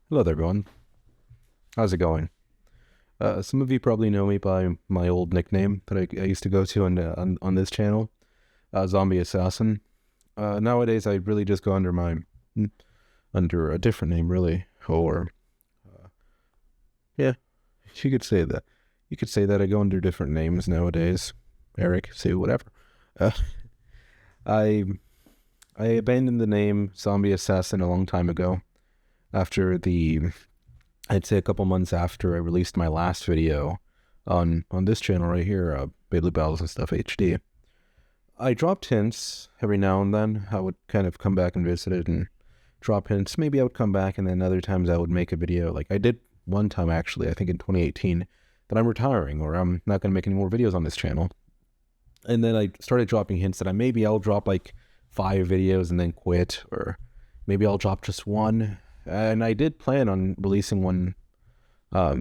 Hello there, everyone. How's it going? Some of you probably know me by my old nickname that I used to go to on this channel, Zombie Assassin. Nowadays, I really just go under a different name, really. Or yeah, you could say that. You could say that I go under different names nowadays. Eric, say whatever. Uh, I I abandoned the name Zombie Assassin a long time ago after I'd say a couple months after I released my last video on this channel right here, Beyblade Battles and Stuff HD. I dropped hints every now and then. I would kind of come back and visit it and drop hints. Maybe I would come back, and then other times I would make a video. Like I did one time actually, I think in 2018, that I'm retiring or I'm not going to make any more videos on this channel. And then I started dropping hints that maybe I'll drop like 5 videos and then quit, or maybe I'll drop just one. And I did plan on releasing one, I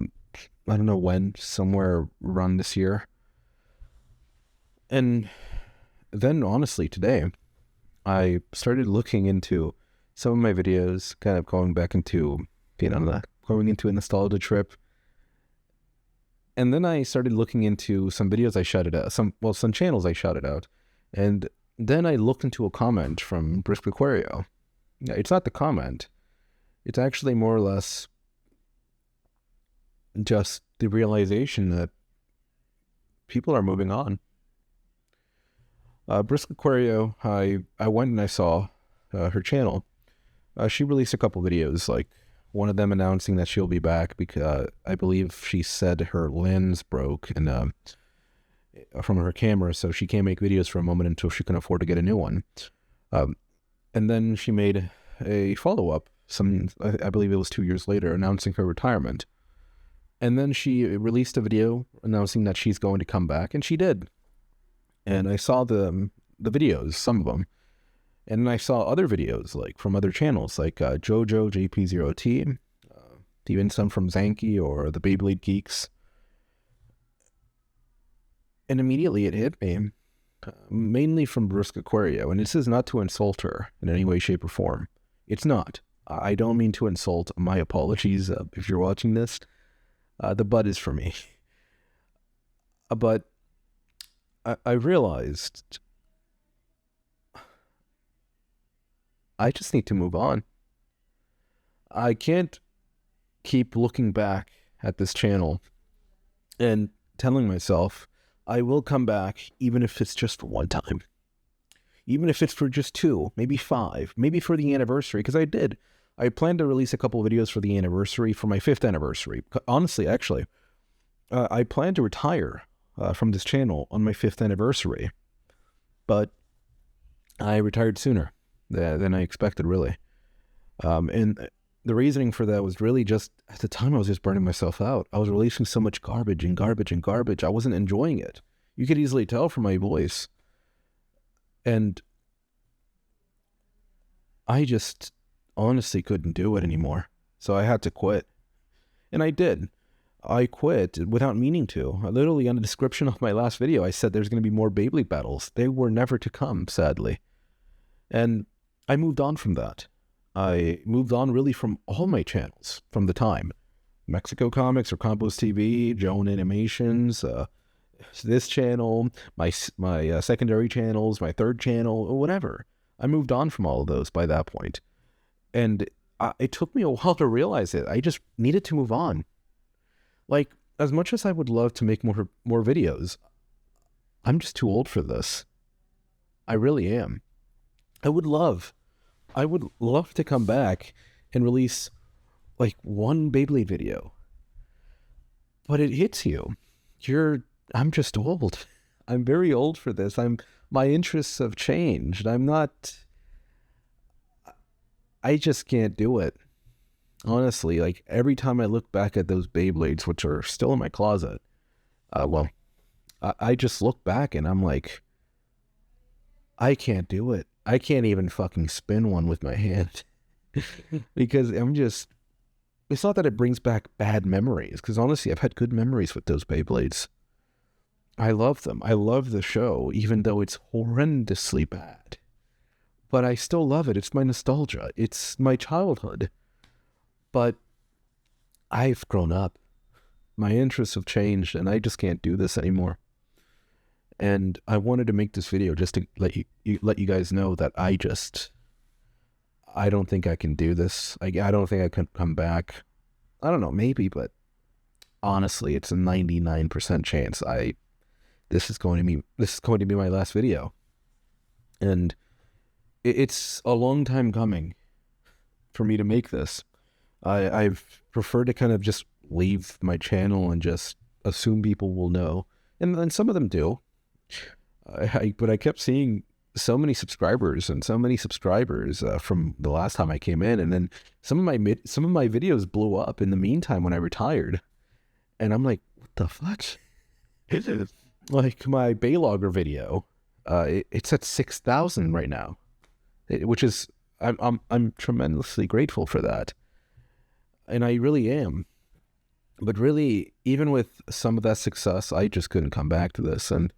don't know when, somewhere around this year. And then honestly today, I started looking into some of my videos, kind of going back into, going into a nostalgia trip. And then I started looking into some videos I shouted out, some channels I shouted out. And then I looked into a comment from Brisk Aquario. Yeah, it's not the comment. It's actually more or less just the realization that people are moving on. Brisk Aquario, I went and I saw her channel. She released a couple videos, like one of them announcing that she'll be back because I believe she said her lens broke and from her camera, so she can't make videos for a moment until she can afford to get a new one. And then she made a follow-up, I believe it was 2 years later, announcing her retirement. And then she released a video announcing that she's going to come back, and she did. And I saw the videos, some of them. And then I saw other videos, like from other channels, like Jojo JP0T, even some from Zanky or the Beyblade Geeks. And immediately it hit me, mainly from Brisk Aquario. And this is not to insult her in any way, shape, or form. It's not. I don't mean to insult. My apologies if you're watching this. The butt is for me. But I realized I just need to move on. I can't keep looking back at this channel and telling myself I will come back even if it's just for one time. Even if it's for just 2, maybe 5, maybe for the anniversary, because I did. I plan to release a couple of videos for the anniversary, for my 5th anniversary. Honestly, actually, I plan to retire from this channel on my 5th anniversary, but I retired sooner than I expected, really. And the reasoning for that was really just, at the time I was just burning myself out. I was releasing so much garbage and garbage and garbage. I wasn't enjoying it. You could easily tell from my voice. And I just honestly couldn't do it anymore. So I had to quit. And I did. I quit without meaning to. Literally on the description of my last video, I said there's going to be more Beyblade battles. They were never to come, sadly. And I moved on from that. I moved on really from all my channels from the time. Mexico Comics or Combos TV, Joan Animations, this channel, my secondary channels, my third channel, or whatever. I moved on from all of those by that point. And it took me a while to realize it. I just needed to move on. Like, as much as I would love to make more videos, I'm just too old for this. I really am. I would love to come back and release like one Beyblade video. But it hits you. I'm just old. I'm very old for this. My interests have changed. I just can't do it. Honestly, like every time I look back at those Beyblades, which are still in my closet, I just look back and I'm like, I can't do it. I can't even fucking spin one with my hand because it's not that it brings back bad memories, because honestly, I've had good memories with those Beyblades. I love them. I love the show, even though it's horrendously bad. But I still love it. It's my nostalgia. It's my childhood. But I've grown up. My interests have changed, and I just can't do this anymore. And I wanted to make this video just to let you guys know that I don't think I can do this. I don't think I can come back. I don't know, maybe, but honestly, it's a 99% chance this is going to be my last video. And it's a long time coming for me to make this. I've preferred to kind of just leave my channel and just assume people will know. And some of them do. But I kept seeing so many subscribers from the last time I came in, and then some of my videos blew up in the meantime when I retired, and I'm like, what the fuck? Like my Baylogger video, it's at 6,000 right now, which is I'm tremendously grateful for that, and I really am. But really, even with some of that success, I just couldn't come back to this, and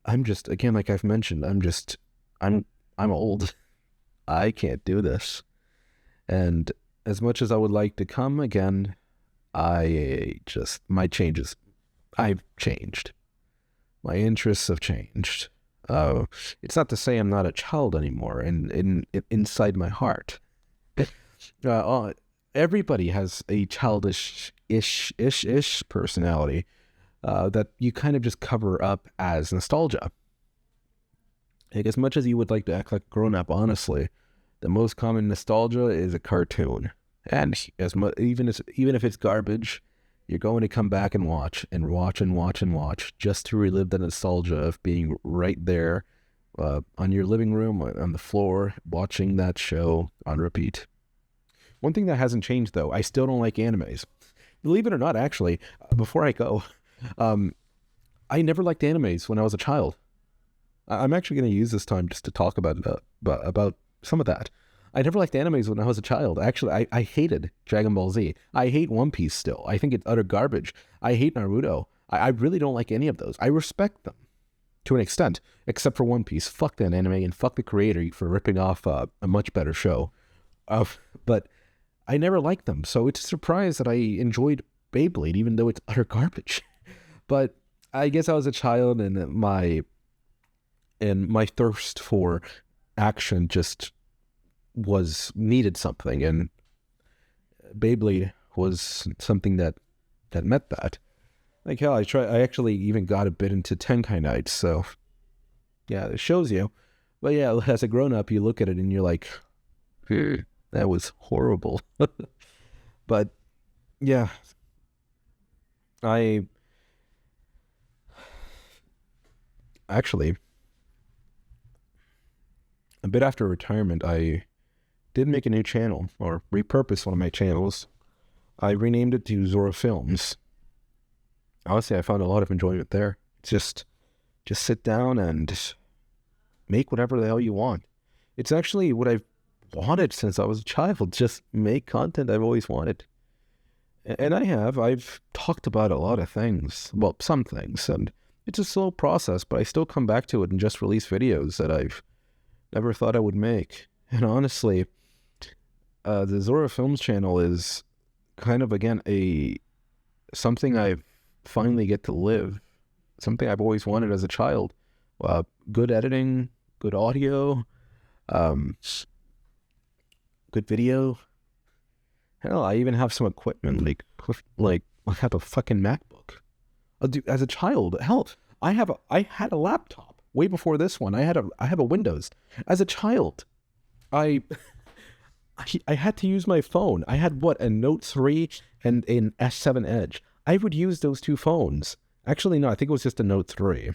I'm just, again, like I've mentioned, I'm old. I can't do this. And as much as I would like to come again, I've changed. My interests have changed. It's not to say I'm not a child anymore inside my heart. Everybody has a childish-ish personality. That you kind of just cover up as nostalgia. Like, as much as you would like to act like a grown-up, honestly, the most common nostalgia is a cartoon. And even if it's garbage, you're going to come back and watch just to relive the nostalgia of being right there on your living room, on the floor, watching that show on repeat. One thing that hasn't changed, though, I still don't like animes. Believe it or not, actually, before I go, I never liked animes when I was a child. I'm actually going to use this time just to talk about some of that. I never liked animes when I was a child. Actually, I hated Dragon Ball Z. I hate One Piece still. I think it's utter garbage. I hate Naruto. I really don't like any of those. I respect them to an extent, except for One Piece. Fuck that anime and fuck the creator for ripping off a much better show. But I never liked them, so it's a surprise that I enjoyed Beyblade, even though it's utter garbage. But I guess I was a child, and my thirst for action just needed something, and Beyblade was something that met that. Like hell, I actually even got a bit into Tenkai Nights, so yeah, it shows you. But yeah, as a grown up, you look at it and you're like, that was horrible. But yeah, actually, a bit after retirement, I did make a new channel, or repurpose one of my channels. I renamed it to Zora Films. Honestly, I found a lot of enjoyment there. Just sit down and make whatever the hell you want. It's actually what I've wanted since I was a child. Just make content I've always wanted. And I've talked about a lot of things. Well, some things, and it's a slow process, but I still come back to it and just release videos that I've never thought I would make. And honestly, the Zora Films channel is kind of, again, something I finally get to live. Something I've always wanted as a child. Good editing, good audio, good video. Hell, I even have some equipment, like I have a fucking MacBook. Dude, as a child, hell, I had a laptop way before this one. I have a Windows. As a child, I had to use my phone. I had a Note 3 and an S7 Edge. I would use those two phones. Actually, no, I think it was just a Note 3,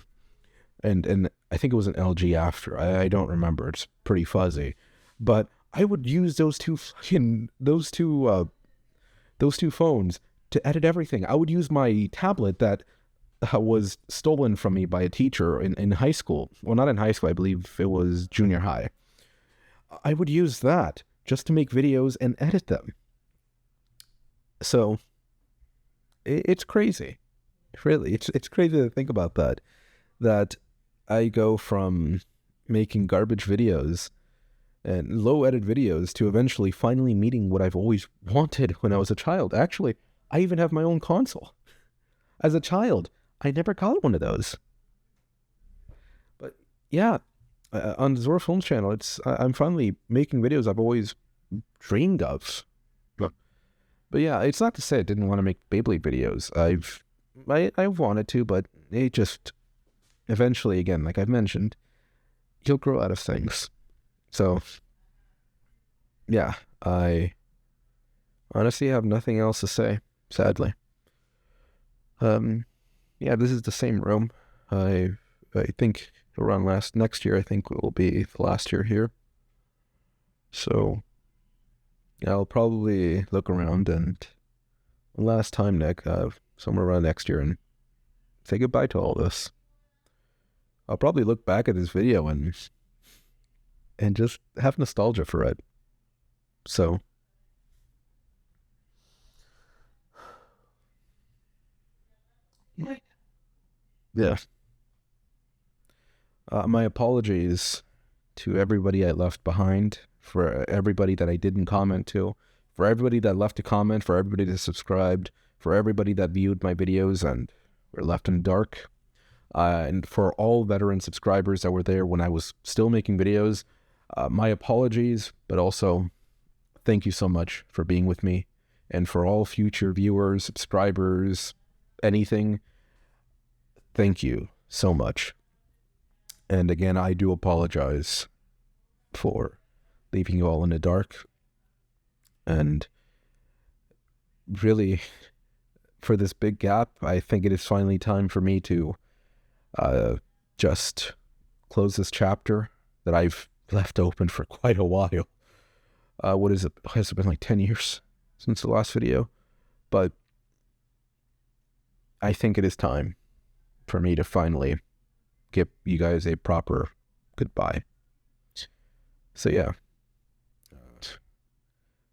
and I think it was an LG after. I don't remember. It's pretty fuzzy, but I would use those two phones to edit everything. I would use my tablet that was stolen from me by a teacher in high school. Well, not in high school. I believe it was junior high. I would use that just to make videos and edit them. So it's crazy. Really, it's crazy to think about that I go from making garbage videos and low edit videos to eventually finally meeting what I've always wanted when I was a child. Actually, I even have my own console. As a child, I never got one of those. But yeah, on the Zora Films channel, I'm finally making videos I've always dreamed of. But yeah, it's not to say I didn't want to make Beyblade videos. I wanted to, but it just eventually, again, like I've mentioned, you'll grow out of things. So yeah, I honestly have nothing else to say, sadly. Yeah, this is the same room. I think around next year, I think it will be the last year here. So I'll probably look around and last time, Nick, somewhere around next year, and say goodbye to all this. I'll probably look back at this video and just have nostalgia for it. So yeah. My apologies to everybody I left behind, for everybody that I didn't comment to, for everybody that left a comment, for everybody that subscribed, for everybody that viewed my videos and were left in the dark, and for all veteran subscribers that were there when I was still making videos. My apologies, but also thank you so much for being with me. And for all future viewers, subscribers, anything, thank you so much. And again, I do apologize for leaving you all in the dark. And really, for this big gap, I think it is finally time for me to just close this chapter that I've left open for quite a while. What is it? Has it been like 10 years since the last video? But I think it is time for me to finally give you guys a proper goodbye. So yeah,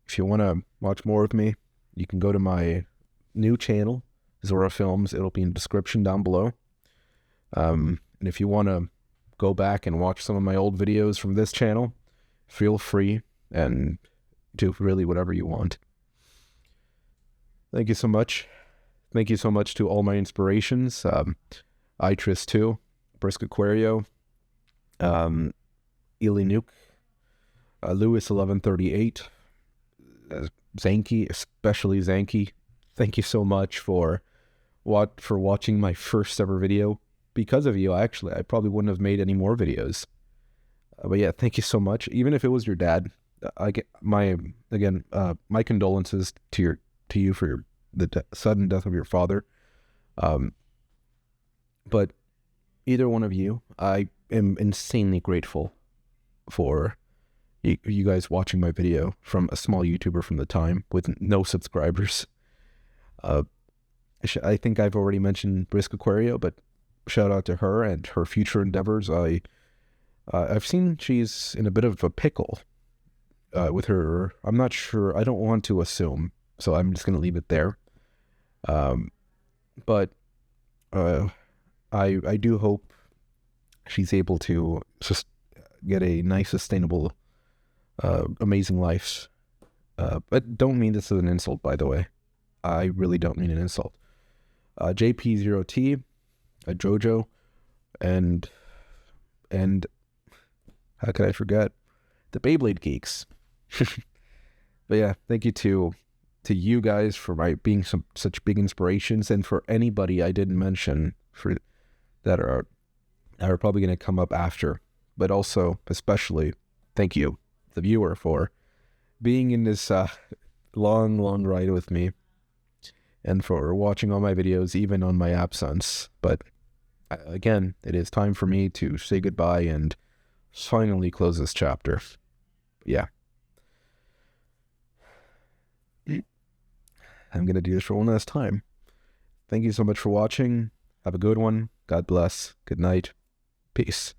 if you want to watch more of me, you can go to my new channel, Zora Films. It'll be in the description down below. And if you want to go back and watch some of my old videos from this channel, feel free and do really whatever you want. Thank you so much. Thank you so much to all my inspirations. Itris 2, Brisk Aquario, Ely Nuke, Lewis 1138, Zanky, especially Zanky. Thank you so much for watching my first ever video. Because of you, actually, I probably wouldn't have made any more videos. But yeah, thank you so much. Even if it was your dad, I get my condolences to you for the sudden death of your father. But either one of you, I am insanely grateful for you guys watching my video from a small YouTuber from the time with no subscribers. I think I've already mentioned Brisk Aquario, but shout out to her and her future endeavors. I've seen she's in a bit of a pickle with her. I'm not sure. I don't want to assume, so I'm just going to leave it there. But I do hope she's able to just get a nice, sustainable, amazing life. But don't mean this as an insult, by the way. I really don't mean an insult. JP0T, Jojo, and how could I forget? The Beyblade Geeks. But yeah, thank you to you guys for being such big inspirations, and for anybody I didn't mention that are probably going to come up after. But also, especially, thank you, the viewer, for being in this long ride with me, and for watching all my videos, even on my absence. But again, it is time for me to say goodbye and finally close this chapter. Yeah. I'm going to do this for one last time. Thank you so much for watching. Have a good one. God bless. Good night. Peace.